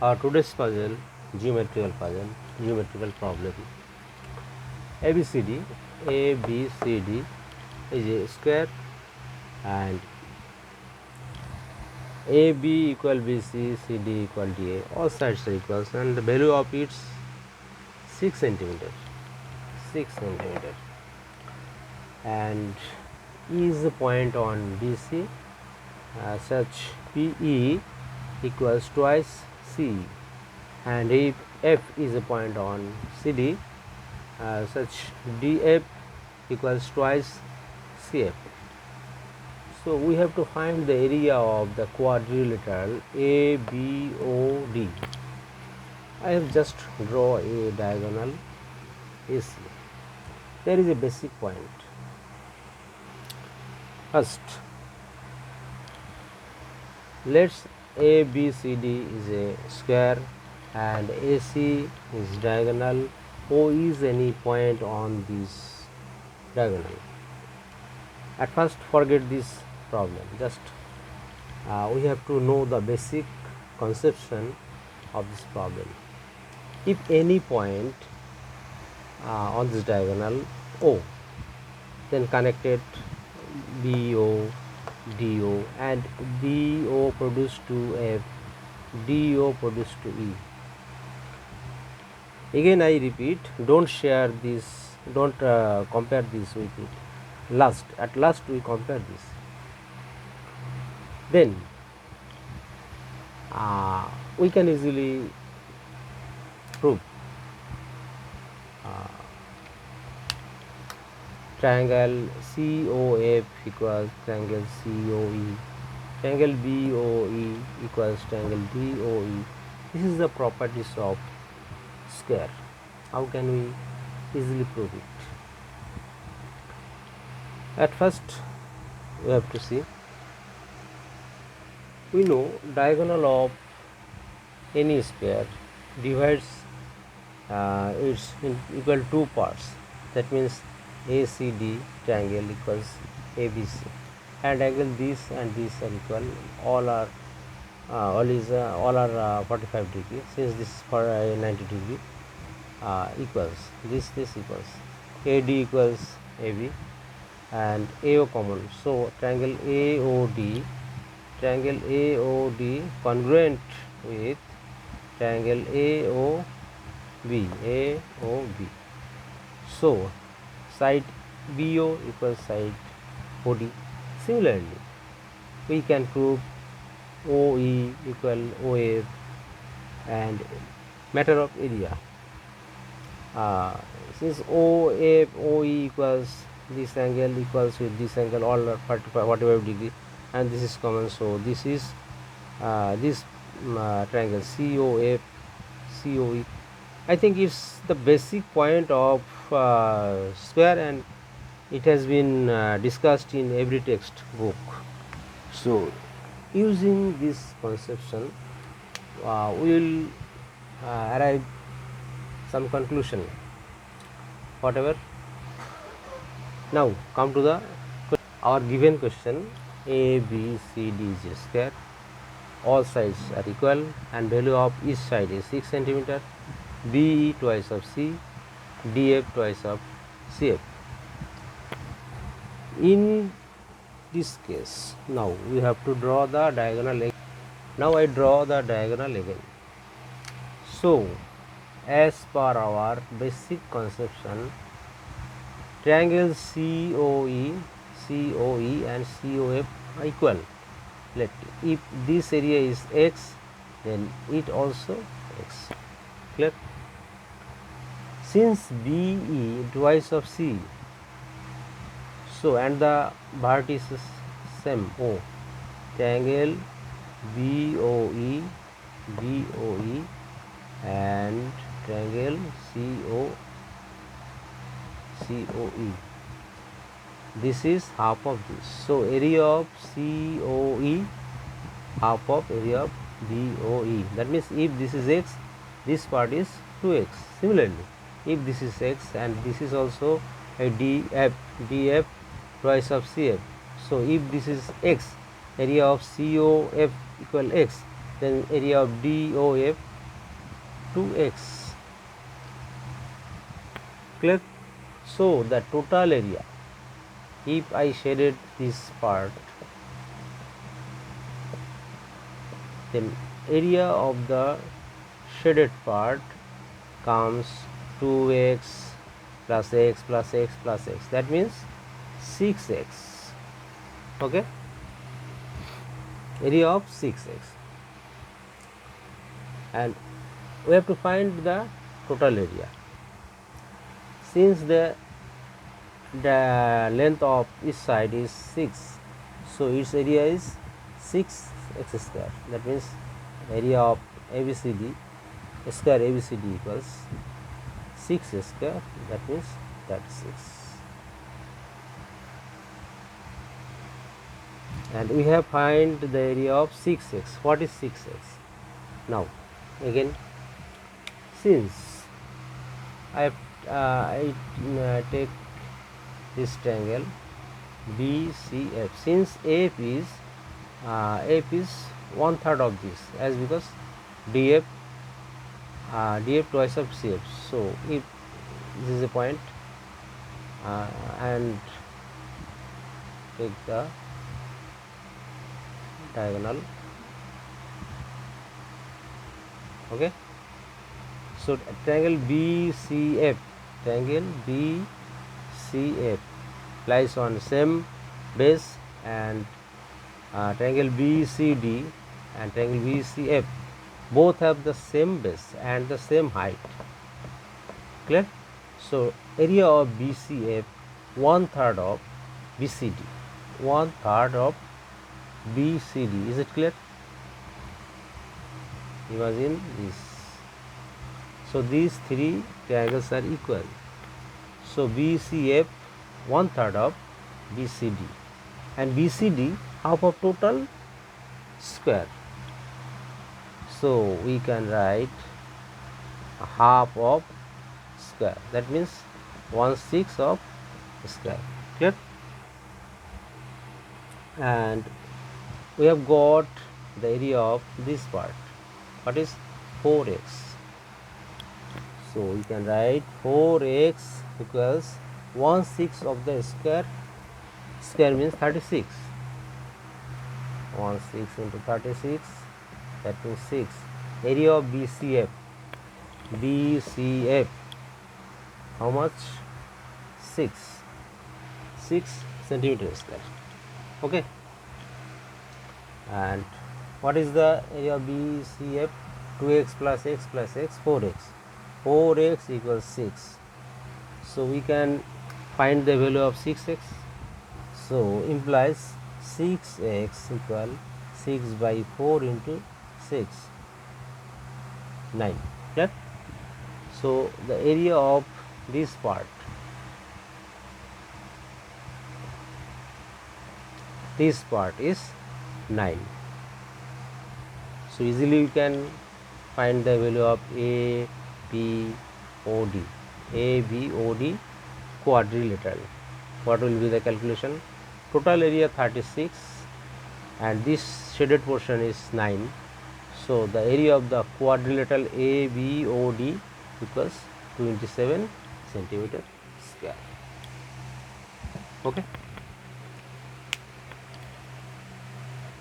Our today's puzzle, geometrical problem. ABCD, ABCD is a square and AB equal BC, CD equal DA. All sides are equals and the value of its 6 centimeters. 6 centimeters. And E is the point on BC, such PE equals twice C, and if F is a point on CD, such DF equals twice CF. So we have to find the area of the quadrilateral ABOD. I have just draw a diagonal AC. There is a basic point. First, let's ABCD is a square and AC is diagonal. O is any point on this diagonal. At first, forget this problem. Just we have to know the basic conception of this problem. If any point on this diagonal O, then connected BO, DO, and BO produced to F, DO produced to E. Again I repeat, don't share this, don't compare this with it. At last we compare this. Then we can easily prove triangle COF equals triangle COE, triangle BOE equals triangle DOE. This is the properties of square. How can we easily prove it? At first we have to see, we know diagonal of any square divides it's in equal two parts. That means ACD triangle equals ABC, and angle this and this are equal. All are 45 degree. Since this is for 90 degree, equals this equals AD equals AB and AO common. So triangle AOD congruent with triangle AOB. So side BO equals side OD. Similarly, we can prove OE equal OF, and matter of area. Since OF OE equals this angle equals with this angle, all are 45 degree, and this is common. So this is this triangle COF COE. I think it's the basic point of square, and it has been discussed in every textbook. So using this conception, we will arrive some conclusion, whatever. Now come to the our given question. A, B, C, D is a square. All sides are equal, and value of each side is 6 centimeter. BE twice of C, DF twice of CF. In this case, now we have to draw the diagonal again. Now I draw the diagonal again. So as per our basic conception, triangle COE and COF are equal. If this area is X, then it also X. Clear? Since BE twice of C, so and the vertices same O, triangle BOE and triangle COE. This is half of this. So area of COE half of area of BOE. That means if this is X, this part is 2X. Similarly, if this is X and this is also a DF twice of CF. So if this is X, area of COF equal X, then area of DOF 2x. Clear? So the total area, if I shaded this part, then area of the shaded part comes 2x plus x plus x plus x. That means 6x. Okay, area of 6x, and we have to find the total area. Since the length of each side is 6, so its area is 6x square. That means area of ABCD square ABCD equals 6 square. That means 36. And we have find the area of 6x. What is 6x? Now again, since I take this triangle BCF, since F is 1/3 of this, as because DF twice of CF. So if this is a point and take the diagonal. Okay, so triangle BCF lies on same base, and triangle BCD and triangle BCF both have the same base and the same height. Clear? So area of BCF 1/3 of BCD, 1/3 of BCD. Is it clear? Imagine this. So these three triangles are equal. So BCF 1/3 of BCD, and BCD half of total square. So we can write half of square. That means 1/6 of square. Clear? And we have got the area of this part. What is 4x? So we can write 4x equals 1/6 of the square. Square means 36. 1/6 into 36, that means 6. Area of BCF, how much? 6 centimeter square. Okay, and what is the area of BCF? 2x plus x plus x, 4x. 4x equals 6. So we can find the value of 6x. So implies 6x equal 6 by 4 into 6, 9. Clear? So the area of this part, is 9. So easily you can find the value of ABOD quadrilateral. What will be the calculation? Total area 36 and this shaded portion is 9. So the area of the quadrilateral ABOD equals 27 centimeter square. Okay.